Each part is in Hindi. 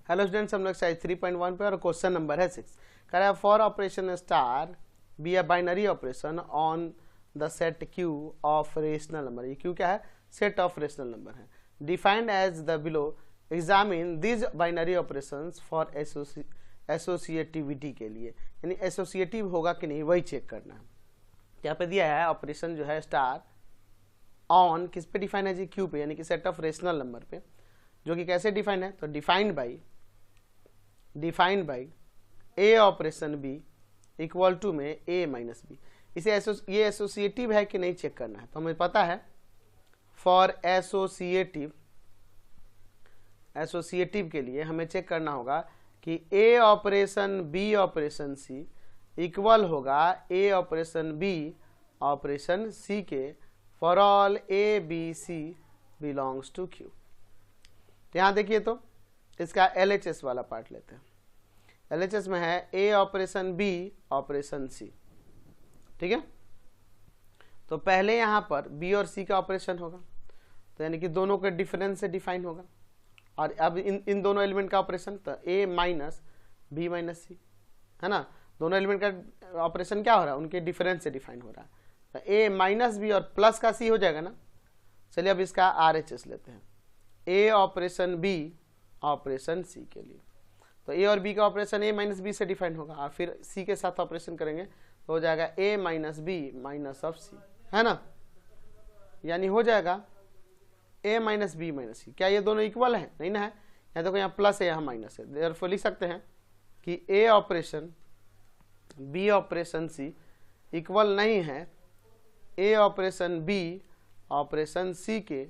हेलो स्टूडेंट्स, हम लोग एक्सरसाइज 3.1 पे और क्वेश्चन नंबर है 6। कह रहा है for operation star be a binary operation on the set Q of rational number. ये क्यू क्या है? सेट ऑफ रेशनल नंबर है। Defined as the below, examine this binary operations for associativity के लिए, यानी एसोसिएटिव होगा कि नहीं वही चेक करना है। यहाँ पे दिया है ऑपरेशन जो है स्टार ऑन किस पे डिफाइन है जी? क्यू पे, यानी कि सेट ऑफ रेशनल नंबर पे, जो कि कैसे डिफाइन है? तो defined by A operation b equal to में ए माइनस बी। इसे ये एसोसिएटिव है कि नहीं चेक करना है। तो हमें पता है फॉर एसोसिएटिव के लिए हमें चेक करना होगा कि ए operation B operation c equal होगा ए ऑपरेशन बी ऑपरेशन सी के for all A B C belongs to Q. यहां देखिए तो इसका LHS वाला पार्ट लेते हैं। LHS में है ए ऑपरेशन बी ऑपरेशन सी, ठीक है। तो पहले यहां पर बी और सी का ऑपरेशन होगा, तो यानी कि दोनों के डिफरेंस से डिफाइन होगा। और अब इन दोनों एलिमेंट का ऑपरेशन, तो ए माइनस बी माइनस सी है ना। दोनों एलिमेंट का ऑपरेशन क्या हो रहा है? उनके डिफरेंस से डिफाइन हो रहा है। तो ए माइनस बी और प्लस का सी हो जाएगा ना। चलिए अब इसका RHS लेते हैं। ए ऑपरेशन बी ऑपरेशन सी के लिए, तो ए और बी का ऑपरेशन ए माइनस बी से डिफाइन होगा, और फिर सी के साथ ऑपरेशन करेंगे तो हो जाएगा ए माइनस बी माइनस ऑफ सी, है ना। यानी हो जाएगा ए माइनस बी माइनस सी। क्या ये दोनों इक्वल है? नहीं ना है। यहाँ देखो, यहाँ प्लस है, यहाँ माइनस है। देयरफॉर लिख सकते हैं कि ए operation B operation c equal नहीं है ए ऑपरेशन बी ऑपरेशन सी के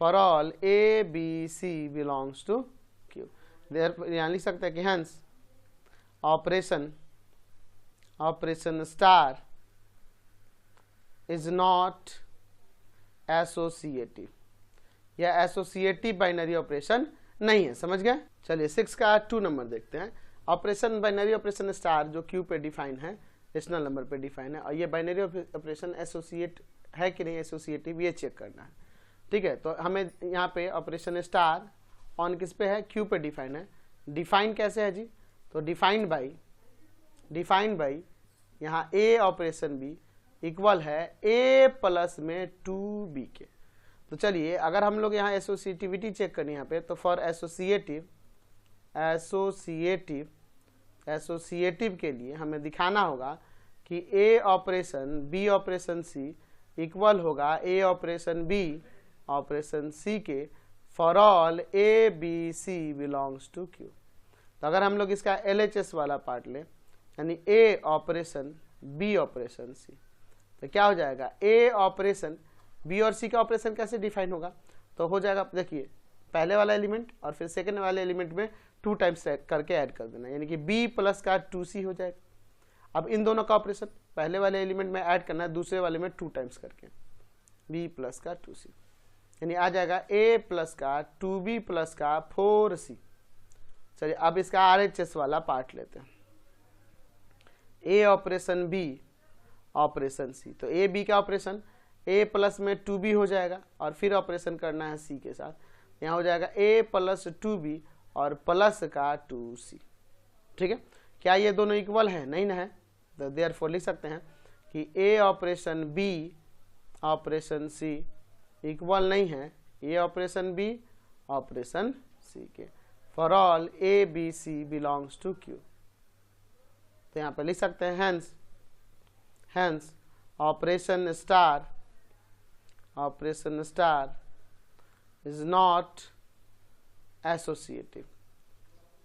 for all A B C belongs to Q. यहाँ लिख सकते हैं कि hence operation star is not associative, या एसोसिएटिव बाइनरी ऑपरेशन नहीं है। समझ गए? चलिए 6 का 2 नंबर देखते हैं। ऑपरेशन बाइनरी ऑपरेशन स्टार जो क्यू पे डिफाइन है, रेशनल नंबर पे डिफाइन है, और ये बाइनरी ऑपरेशन एसोसिएट है कि नहीं एसोसिएटिव, ये चेक करना है। ठीक है, तो हमें यहाँ पे ऑपरेशन स्टार ऑन किस पे है? क्यू पे डिफाइन है। डिफाइन कैसे है जी? तो डिफाइंड बाई यहाँ ए ऑपरेशन बी इक्वल है ए प्लस में 2b के। तो चलिए अगर हम लोग यहाँ एसोसिएटिविटी चेक करनी है यहाँ पे, तो फॉर एसोसिएटिव के लिए हमें दिखाना होगा कि ए operation B operation c equal होगा ए ऑपरेशन बी ऑपरेशन सी के for all A B C belongs to Q. तो अगर हम लोग इसका LHS वाला पार्ट ले, यानी ए ऑपरेशन बी ऑपरेशन सी, तो क्या हो जाएगा? ए ऑपरेशन बी और सी का ऑपरेशन कैसे डिफाइन होगा? तो हो जाएगा, देखिए पहले वाला एलिमेंट और फिर सेकेंड वाले एलिमेंट में 2 टाइम्स करके ऐड कर देना, यानी कि b प्लस का 2c हो जाएगा। अब इन दोनों का ऑपरेशन पहले वाले एलिमेंट में ऐड करना है, दूसरे वाले में 2 टाइम्स करके b प्लस का 2c, यानी आ जाएगा a प्लस का 2b प्लस का 4c। चलिए अब इसका RHS वाला पार्ट लेते हैं। a operation b operation c, तो a b का ऑपरेशन a प्लस में 2b हो जाएगा, और फिर ऑपरेशन करना है c के साथ। यहाँ हो जाएगा a प्लस 2b और प्लस का 2c। ठीक है, क्या ये दोनों इक्वल है? नहीं ना है। तो देयरफॉर लिख सकते हैं कि a operation b operation c equal नहीं है ए ऑपरेशन बी ऑपरेशन सी के for all A B C belongs to Q. तो यहाँ पे लिख सकते हैं hence operation star is not associative.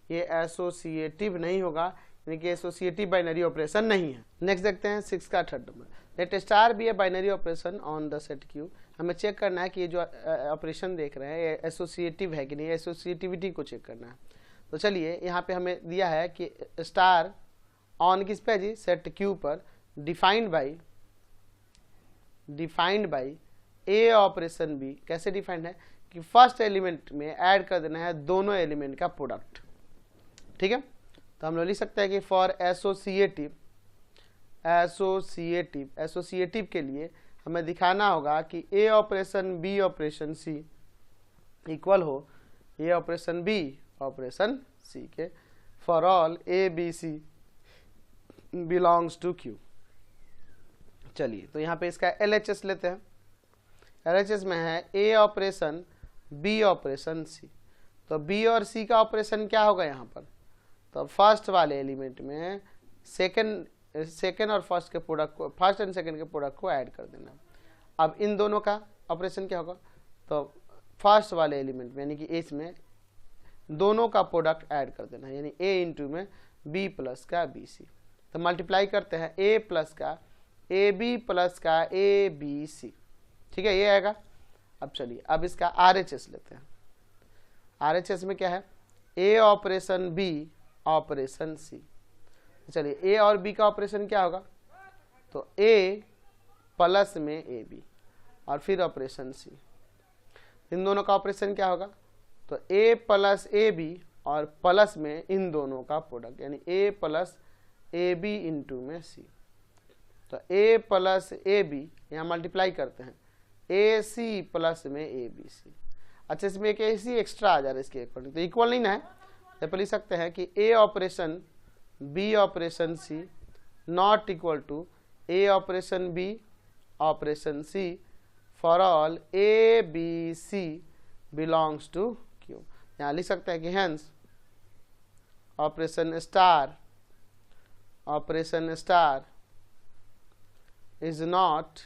ये एसोसिएटिव नहीं होगा, यानी कि एसोसिएटिव बाइनरी ऑपरेशन नहीं है। नेक्स्ट देखते हैं 6 का 3rd number. Let star be a binary operation on the set Q. हमें चेक करना है कि ये जो ऑपरेशन देख रहे हैं ये एसोसिएटिव है कि नहीं, एसोसिएटिविटी को चेक करना है। तो चलिए यहाँ पे हमें दिया है कि स्टार ऑन किस पे जी? सेट क्यू पर। Defined by A operation b. कैसे डिफाइंड है? कि फर्स्ट एलिमेंट में ऐड कर देना है दोनों एलिमेंट का प्रोडक्ट। ठीक है, तो हम लोग लिख सकते हैं कि फॉर एसोसिएटिव के लिए हमें दिखाना होगा कि ए operation B operation c equal हो ए ऑपरेशन बी ऑपरेशन सी के for all A B C belongs to Q. चलिए तो यहाँ पे इसका LHS लेते हैं। LHS में है ए ऑपरेशन बी ऑपरेशन सी। तो बी और सी का ऑपरेशन क्या होगा यहाँ पर, तो फर्स्ट वाले एलिमेंट में सेकेंड और फर्स्ट के प्रोडक्ट को, फर्स्ट एंड सेकेंड के प्रोडक्ट को ऐड कर देना। अब इन दोनों का ऑपरेशन क्या होगा, तो फर्स्ट वाले एलिमेंट में यानी कि इसमें दोनों का प्रोडक्ट ऐड कर देना, यानी ए इंटू में बी प्लस का बी सी। तो मल्टीप्लाई करते हैं ए प्लस का ए बी प्लस का ए बी सी। ठीक है, ये आएगा। अब चलिए अब इसका RHS लेते हैं। RHS में क्या है, ए ऑपरेशन बी ऑपरेशन सी। चलिए ए और बी का ऑपरेशन क्या होगा, तो ए प्लस में ए बी और फिर ऑपरेशन सी। इन दोनों का ऑपरेशन क्या होगा, तो ए प्लस ए बी और प्लस में इन दोनों का प्रोडक्ट, यानी ए प्लस ए बी इंटू में सी। तो ए प्लस ए बी यहाँ मल्टीप्लाई करते हैं, ए सी प्लस में ए बी सी। अच्छा, इसमें एक ए सी एक्स्ट्रा आ जा रहा है इसके अकॉर्डिंग, तो इक्वल नहीं ना है, तो लिख सकते हैं कि ए operation B operation C not equal to A operation B operation C for all A B C belongs to Q. यहाँ लिख सकते हैं कि hence operation star is not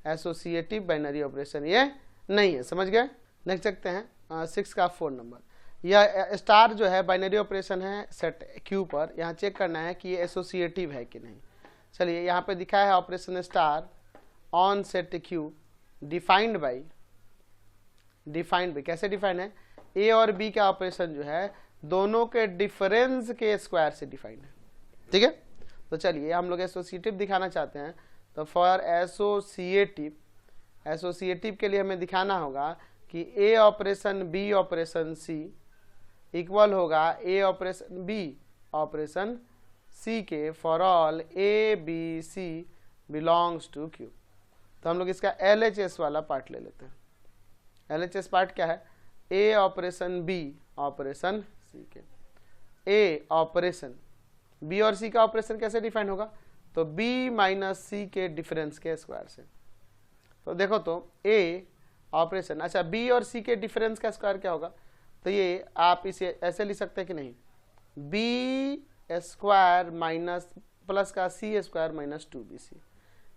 associative binary operation, ये नहीं है। समझ गए। नेक्स्ट देखते हैं 6 का 4 नंबर। यह स्टार जो है बाइनरी ऑपरेशन है सेट क्यू पर, यहाँ चेक करना है कि ये एसोसिएटिव है कि नहीं। चलिए यहाँ पे दिखा है operation star on set Q defined by कैसे डिफाइंड है, ए और बी का ऑपरेशन जो है दोनों के डिफरेंस के स्क्वायर से डिफाइंड है। ठीक है, तो चलिए हम लोग एसोसिएटिव दिखाना चाहते हैं, तो फॉर एसोसिएटिव के लिए हमें दिखाना होगा कि ए operation B operation c equal होगा ए ऑपरेशन बी ऑपरेशन सी के for all A B C belongs to Q. तो हम लोग इसका LHS वाला पार्ट ले लेते हैं। LHS पार्ट क्या है, ए ऑपरेशन बी ऑपरेशन सी के, ए ऑपरेशन बी और सी का ऑपरेशन कैसे डिफाइन होगा, तो बी माइनस सी के डिफरेंस के स्क्वायर से। तो देखो तो ए ऑपरेशन, अच्छा बी और सी के डिफरेंस का स्क्वायर क्या होगा, तो ये आप इसे ऐसे लिख सकते हैं कि नहीं, बी स्क्वायर माइनस प्लस का सी स्क्वायर माइनस 2bc,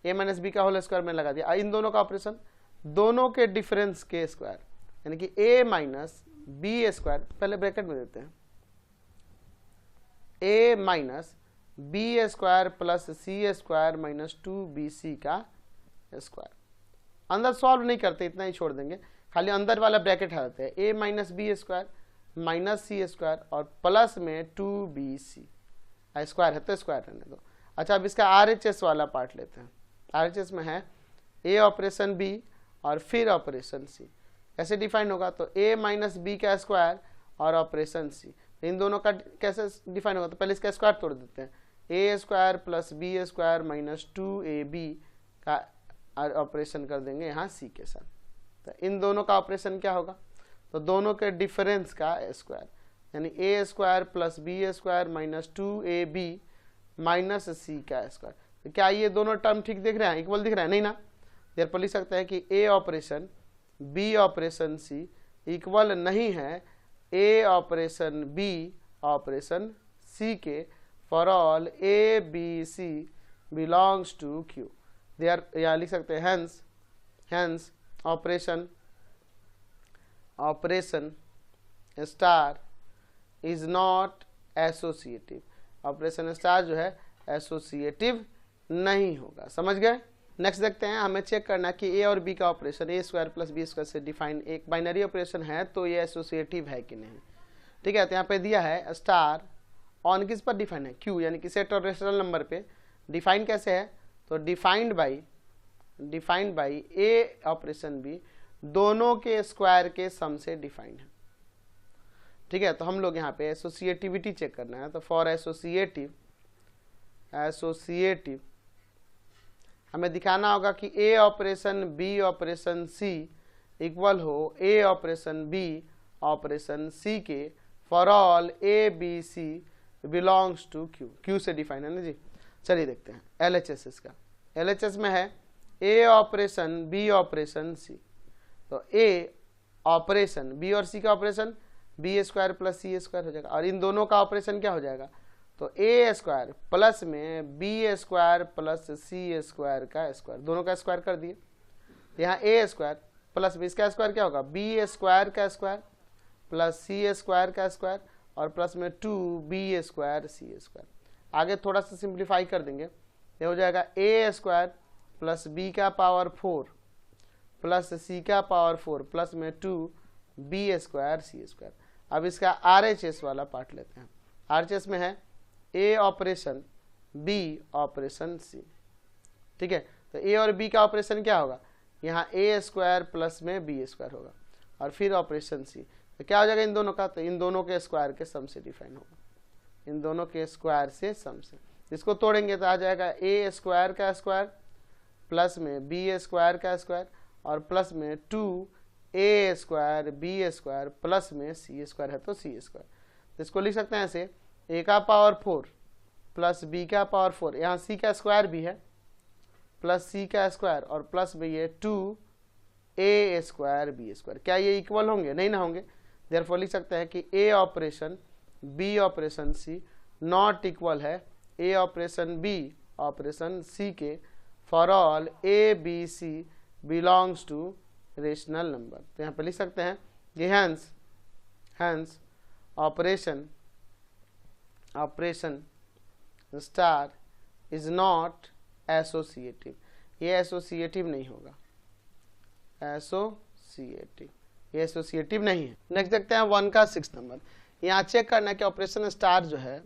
ए माइनस बी का होल स्क्वायर में लगा दिया। इन दोनों का ऑपरेशन दोनों के डिफरेंस के स्क्वायर, यानी कि ए माइनस बी स्क्वायर, पहले ब्रैकेट में देते हैं, ए माइनस बी स्क्वायर प्लस सी स्क्वायर माइनस 2bc का स्क्वायर। अंदर सॉल्व नहीं करते, इतना ही छोड़ देंगे, खाली अंदर वाला ब्रैकेट हटाते हैं, ए माइनस बी स्क्वायर माइनस सी स्क्वायर और प्लस में 2bc स्क्वायर है तो स्क्वायर रहने दो। अच्छा, अब इसका RHS वाला पार्ट लेते हैं। RHS में है ए ऑपरेशन बी और फिर ऑपरेशन सी, कैसे डिफाइन होगा, तो ए माइनस बी का स्क्वायर और ऑपरेशन सी। इन दोनों का कैसे डिफाइन होगा, तो पहले इसका स्क्वायर तोड़ देते हैं, A square plus B square minus 2ab का ऑपरेशन कर देंगे यहाँ सी के साथ। तो इन दोनों का ऑपरेशन क्या होगा, तो दोनों के डिफरेंस का स्क्वायर, यानी A square plus B square minus 2ab minus C का स्क्वायर। तो क्या ये दोनों टर्म ठीक दिख रहे हैं, इक्वल दिख रहे हैं, नहीं ना। देयरफॉर लिख सकते हैं कि ए operation B operation c equal नहीं है ए ऑपरेशन बी ऑपरेशन सी के for all A B C belongs to Q. यहाँ लिख सकते हैं hence operation star is not associative. Operation star जो है एसोसिएटिव नहीं होगा। समझ गए। नेक्स्ट देखते हैं, हमें चेक करना है कि ए और बी का ऑपरेशन ए स्क्वायर प्लस बी स्क्वायर से डिफाइन एक बाइनरी ऑपरेशन है तो ये एसोसिएटिव है कि नहीं। ठीक है, तो यहाँ पे दिया है स्टार ऑन किस पर डिफाइन है, क्यू, यानी कि सेट और रेशनल नंबर पे डिफाइन कैसे है, तो defined by A operation b दोनों के स्क्वायर के सम से डिफाइंड है। ठीक है, तो हम लोग यहाँ पे एसोसिएटिविटी चेक करना है, तो फॉर एसोसिएटिव हमें दिखाना होगा कि ए operation B operation c equal हो ए ऑपरेशन बी ऑपरेशन सी के for all A B C belongs to Q. Q से डिफाइन है ना जी। चलिए देखते हैं LHS इसका। LHS में है ए ऑपरेशन बी ऑपरेशन सी। तो ए ऑपरेशन बी और सी का ऑपरेशन बी स्क्वायर प्लस सी स्क्वायर हो जाएगा, और इन दोनों का ऑपरेशन क्या हो जाएगा, तो ए स्क्वायर प्लस में बी स्क्वायर प्लस सी स्क्वायर का स्क्वायर, दोनों का स्क्वायर कर दिए। यहाँ ए स्क्वायर प्लस बी, इसका स्क्वायर क्या होगा, बी स्क्वायर का स्क्वायर प्लस सी स्क्वायर का स्क्वायर और प्लस में 2b स्क्वायर सी स्क्वायर। आगे थोड़ा सा सिंप्लीफाई कर देंगे, ये हो जाएगा ए स्क्वायर प्लस बी का पावर 4 प्लस सी का पावर 4 प्लस में 2b स्क्वायर सी स्क्वायर। अब इसका RHS वाला पार्ट लेते हैं। RHS में है ए ऑपरेशन बी ऑपरेशन सी। ठीक है, तो ए और बी का ऑपरेशन क्या होगा, यहाँ ए स्क्वायर प्लस में बी स्क्वायर होगा और फिर ऑपरेशन सी, तो क्या हो जाएगा इन दोनों का, तो इन दोनों के स्क्वायर के सम से डिफाइन होगा, इन दोनों के स्क्वायर से सम से। इसको तोड़ेंगे तो आ जाएगा ए स्क्वायर का स्क्वायर प्लस में बी स्क्वायर का स्क्वायर और प्लस में 2a square B square plus में सी स्क्वायर है तो सी स्क्वायर। तो इसको लिख सकते हैं ऐसे, ए का पावर 4 प्लस बी का पावर 4, यहाँ सी का स्क्वायर भी है प्लस सी का स्क्वायर और प्लस में ये 2a स्क्वायर बी स्क्वायर। क्या ये इक्वल होंगे, नहीं ना होंगे, देयरफॉर लिख सकते हैं कि ए operation B operation C not equal है ए ऑपरेशन बी ऑपरेशन सी के for all A B C belongs to rational number. तो यहाँ पे लिख सकते हैं कि hence operation star is not associative, ये एसोसिएटिव नहीं होगा, ये एसोसिएटिव नहीं है। नेक्स्ट देखते हैं 1 का 6 नंबर। यहाँ चेक करना है कि ऑपरेशन स्टार जो है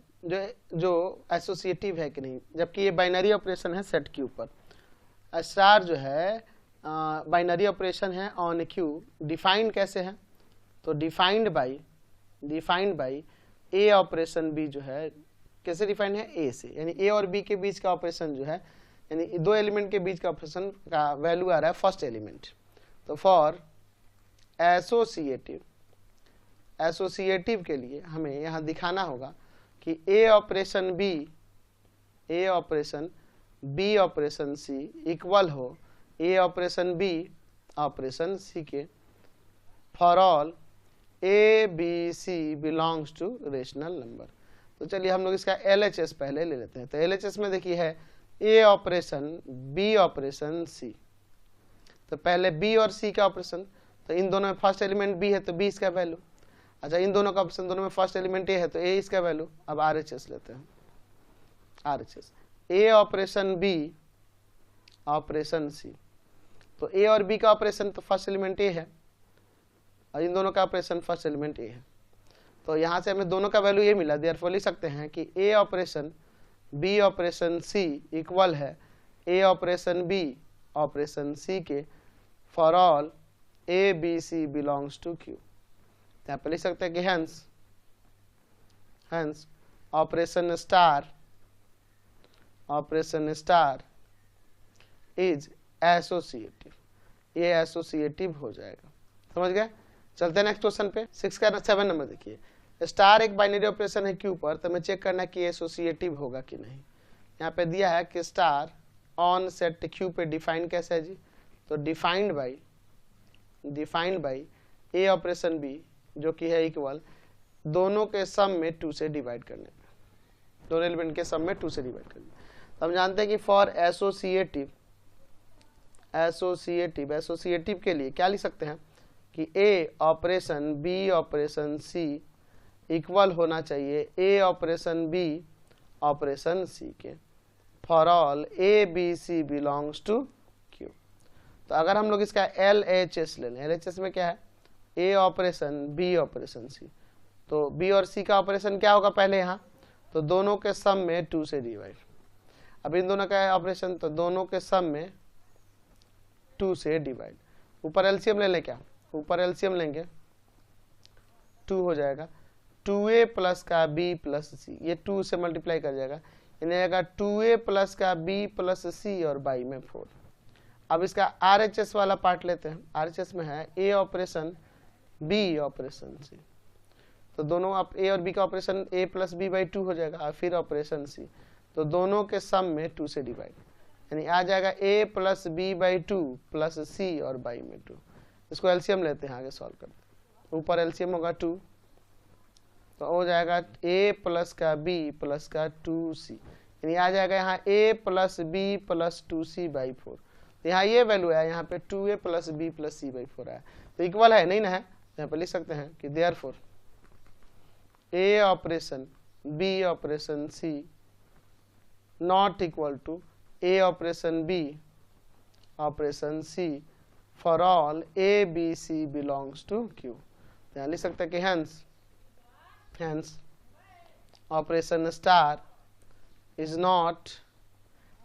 जो एसोसिएटिव है कि नहीं, जबकि ये बाइनरी ऑपरेशन है सेट के ऊपर। स्टार जो है बाइनरी ऑपरेशन है ऑन क्यू। डिफाइंड कैसे है, तो defined by A operation b जो है कैसे डिफाइंड है, ए से, यानी ए और बी के बीच का ऑपरेशन जो है, यानी दो एलिमेंट के बीच का ऑपरेशन का वैल्यू आ रहा है फर्स्ट एलिमेंट। तो फॉर एसोसिएटिव के लिए हमें यहाँ दिखाना होगा कि ए operation B operation c equal हो ए ऑपरेशन बी ऑपरेशन सी के for all A B C belongs to rational number. तो चलिए हम लोग इसका LHS पहले ले लेते हैं। तो LHS में देखिए है ए ऑपरेशन बी ऑपरेशन सी, तो पहले बी और सी का ऑपरेशन, तो इन दोनों में फर्स्ट एलिमेंट बी है तो बी इसका वैल्यू। अच्छा, इन दोनों का ऑप्शन, दोनों में फर्स्ट एलिमेंट ए है तो ए इसका वैल्यू। अब RHS लेते हैं। RHS ए ऑपरेशन बी ऑपरेशन सी, तो ए और बी का ऑपरेशन तो फर्स्ट एलिमेंट ए है और इन दोनों का ऑपरेशन फर्स्ट एलिमेंट ए है, तो यहाँ से हमें दोनों का वैल्यू ये मिला। देयरफॉर लिख सकते हैं कि ए operation B operation c equal है ए ऑपरेशन बी ऑपरेशन सी के for all A B C belongs to Q. यहाँ पे लिख सकते हैं कि hence operation star is associative, ये एसोसिएटिव हो जाएगा। समझ गए। चलते हैं नेक्स्ट क्वेश्चन पे। 6 का 7 नंबर देखिए, स्टार एक बाइनरी ऑपरेशन है क्यू पर, तो हमें चेक करना है कि एसोसिएटिव होगा कि नहीं। यहाँ पे दिया है कि स्टार ऑन सेट क्यू पे डिफाइन कैसे है जी, तो defined by A operation b जो कि है इक्वल दोनों के सम में 2 से डिवाइड करने पे, दोनों एलिमेंट के सम में 2 से डिवाइड करने। तो हम जानते हैं कि फॉर एसोसिएटिव के लिए क्या लिख सकते हैं कि ए operation B operation c equal होना चाहिए ए ऑपरेशन बी ऑपरेशन सी के for all A B C belongs to Q. तो अगर हम लोग इसका LHS ले लें, LHS में क्या है, ए ऑपरेशन बी ऑपरेशन सी, तो बी और सी का ऑपरेशन क्या होगा पहले यहाँ, तो दोनों के सम में 2 से डिवाइड। अब इन दोनों का ऑपरेशन, तो दोनों के सम में 2 से डिवाइड। ऊपर एलसीएम ले लें, क्या ऊपर एलसीएम लेंगे 2 हो जाएगा, 2a प्लस का b प्लस सी, ये 2 से मल्टीप्लाई कर जाएगा, यानी आएगा 2a प्लस का b प्लस सी और बाई में 4। अब इसका RHS वाला पार्ट लेते हैं। RHS में है A operation B operation C, तो दोनों आप A और B का operation A plus B by 2 हो जाएगा, और फिर ऑपरेशन C, तो दोनों के सम में 2 से डिवाइड, यानी आ जाएगा A plus B by 2 plus C और बाई में 2। इसको एलसीएम लेते हैं, आगे सॉल्व करते हैं। ऊपर एलसीएम होगा 2, तो हो जाएगा A प्लस का B प्लस का 2C, यानी आ जाएगा यहाँ A plus B plus 2C by 4। तो यहाँ ये वैल्यू है, यहाँ पे 2A plus B plus C by 4 है, तो इक्वल है नहीं ना है। यहाँ पे लिख सकते हैं कि therefore A operation B operation C not equal to A operation B operation C for all A B C belongs to Q। यहाँ लिख सकते हैं कि hence operation star is not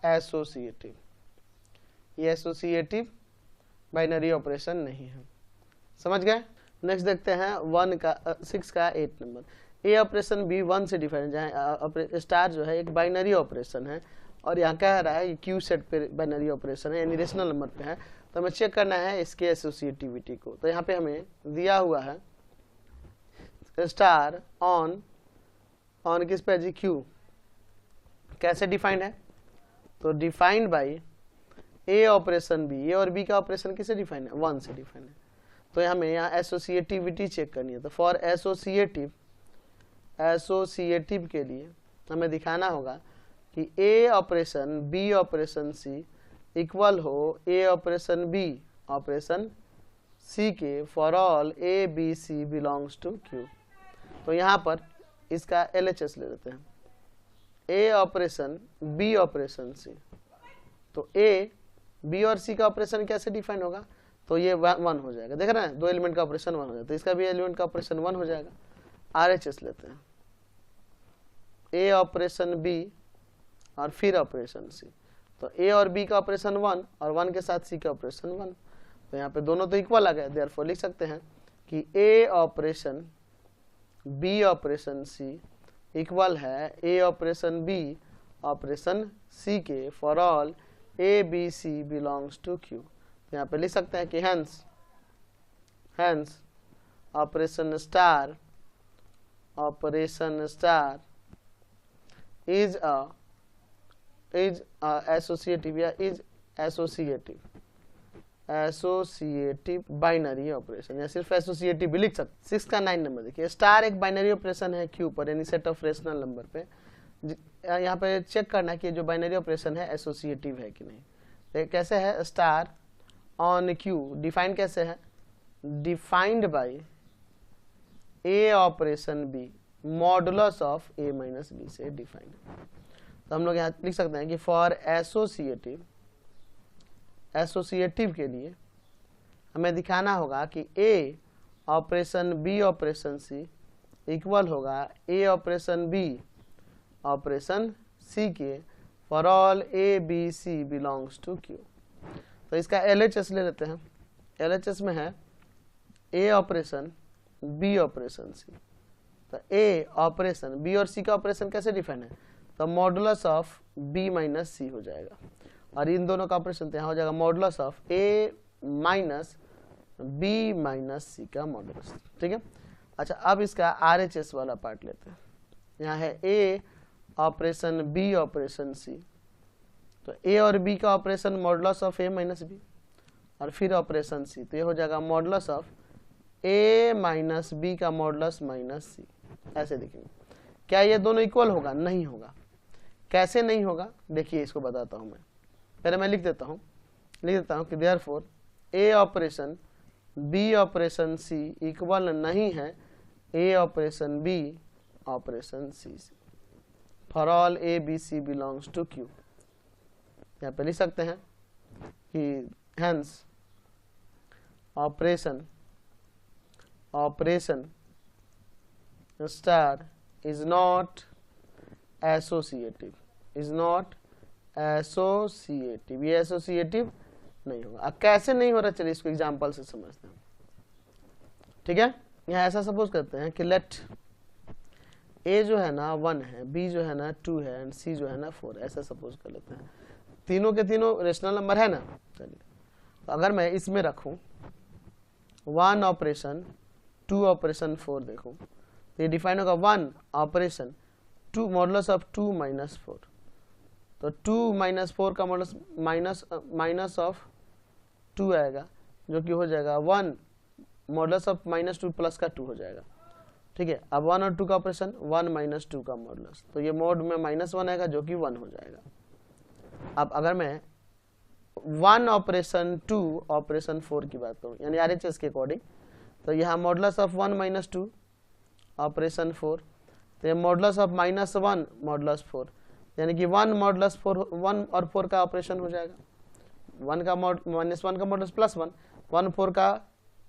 associative, ये एसोसिएटिव बाइनरी ऑपरेशन नहीं है। समझ गए? नेक्स्ट देखते हैं 6 का 8 नंबर। ए ऑपरेशन बी 1 से डिफाइन, जहाँ स्टार जो है एक बाइनरी ऑपरेशन है, और यहाँ कह रहा है क्यू सेट पे बाइनरी ऑपरेशन है, यानी रेशनल नंबर पे है, तो हमें चेक करना है इसके एसोसिएटिविटी को। तो यहाँ पे हमें दिया हुआ है स्टार ऑन किस पे जी, क्यू। कैसे डिफाइंड है? तो defined by A operation B, A और बी का ऑपरेशन किससे डिफाइन है? 1 से डिफाइन है। तो हमें यहाँ एसोसिएटिविटी चेक करनी है। तो फॉर एसोसिएटिव के लिए हमें दिखाना होगा कि ए operation B operation c equal हो ए ऑपरेशन बी ऑपरेशन सी के for all A B C belongs to Q. तो यहाँ पर इसका LHS ले लेते हैं, a operation B operation c. तो ए बी और सी का ऑपरेशन कैसे डिफाइन होगा? तो ये 1 हो जाएगा, देख रहे हैं, 2 एलिमेंट का ऑपरेशन 1 हो जाएगा, तो इसका भी एलिमेंट का ऑपरेशन 1 हो जाएगा। RHS लेते हैं, ए ऑपरेशन बी और फिर ऑपरेशन सी। तो ए और बी का ऑपरेशन 1 और 1 के साथ सी का ऑपरेशन 1, तो यहाँ पे दोनों तो इक्वल आ गए। देयरफॉर लिख सकते हैं कि ए operation B operation c equal है ए ऑपरेशन बी ऑपरेशन सी के for all A B C belongs to Q. यहाँ पे लिख सकते हैं कि hence operation star is associative या इज एसोसिएटिव बाइनरी ऑपरेशन, या सिर्फ एसोसिएटिव भी लिख सकते। 6 का 9 नंबर देखिए, स्टार एक बाइनरी ऑपरेशन है क्यू पर, यानी सेट ऑफ रेशनल नंबर पे। यहाँ पे चेक करना है कि जो बाइनरी ऑपरेशन है एसोसिएटिव है कि नहीं। तो कैसे है? स्टार ऑन क्यू डिफाइन कैसे है? Defined by a operation b modulus of A minus b से डिफाइंड। तो हम लोग यहाँ लिख सकते हैं कि फॉर एसोसिएटिव के लिए हमें दिखाना होगा कि ए operation B operation c equal होगा ए ऑपरेशन बी ऑपरेशन सी के for all A B C belongs to Q. तो इसका LHS ले लेते हैं। LHS में है ए ऑपरेशन बी ऑपरेशन सी। तो ए ऑपरेशन बी और सी का ऑपरेशन कैसे डिफाइन है? तो मॉडुलस ऑफ बी माइनस सी हो जाएगा, और इन दोनों का ऑपरेशन तो यहाँ हो जाएगा modulus of A minus B minus C का मॉडुलस। ठीक है। अच्छा, अब इसका RHS वाला पार्ट लेते हैं। यहाँ है ए ऑपरेशन बी ऑपरेशन सी। तो ए और बी का operation modulus of A minus b, और फिर ऑपरेशन सी, तो ये हो जाएगा modulus of A minus b का मॉडुलस माइनस सी। ऐसे देखेंगे। क्या ये दोनों इक्वल होगा? नहीं होगा। कैसे नहीं होगा? देखिए, इसको बताता हूं मैं। पहले मैं लिख देता हूं कि therefore a operation B operation c equal नहीं है ए ऑपरेशन बी ऑपरेशन सी से for all A B C belongs to Q. यहाँ पे लिख सकते हैं कि hence operation star is not associative, ये एसोसिएटिव नहीं होगा। अब कैसे नहीं हो रहा, चलिए इसको एग्जांपल से समझते हैं। ठीक है। यहाँ ऐसा सपोज करते हैं कि लेट ए जो है ना 1 है, बी जो है ना 2 है, एंड सी जो है ना 4, ऐसा सपोज कर लेते हैं। तीनों के तीनों रेशनल नंबर है ना। चलिए, तो अगर मैं इसमें रखूं 1 ऑपरेशन 2 ऑपरेशन 4 देखूं तो ये डिफाइन होगा 1 ऑपरेशन 2 मॉडुलस ऑफ 2 माइनस 4, तो 2 माइनस 4 का मॉडुलस माइनस ऑफ 2 आएगा जो कि हो जाएगा 1 मॉडुलस ऑफ माइनस 2 प्लस का 2 हो जाएगा। ठीक है, अब 1 और 2 का ऑपरेशन 1 माइनस 2 का मॉडुलस, तो ये मोड में -1 आएगा जो कि 1 हो जाएगा। अब अगर मैं 1 ऑपरेशन 2 ऑपरेशन 4 की बात करूं यानी RHS के अकॉर्डिंग, तो यहाँ मॉडुलस ऑफ 1 माइनस 2 ऑपरेशन 4, तो ये मॉडुलस ऑफ -1 मॉडुलस 4 यानी कि 1 मॉडुलस 4 1 और 4 का ऑपरेशन हो जाएगा। 1 का -1 का मॉडुलस +1, 1 4 का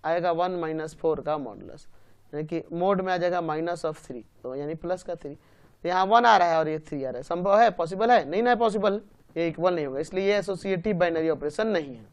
आएगा 1 माइनस 4 का मॉडुलस यानी कि मोड में आ जाएगा -3, तो यानी प्लस का 3, तो यहाँ 1 आ रहा है और ये 3 आ रहा है। संभव है, पॉसिबल है? नहीं ना पॉसिबल, ये इक्वल नहीं होगा, इसलिए ये एसोसिएटिव बाइनरी ऑपरेशन नहीं है।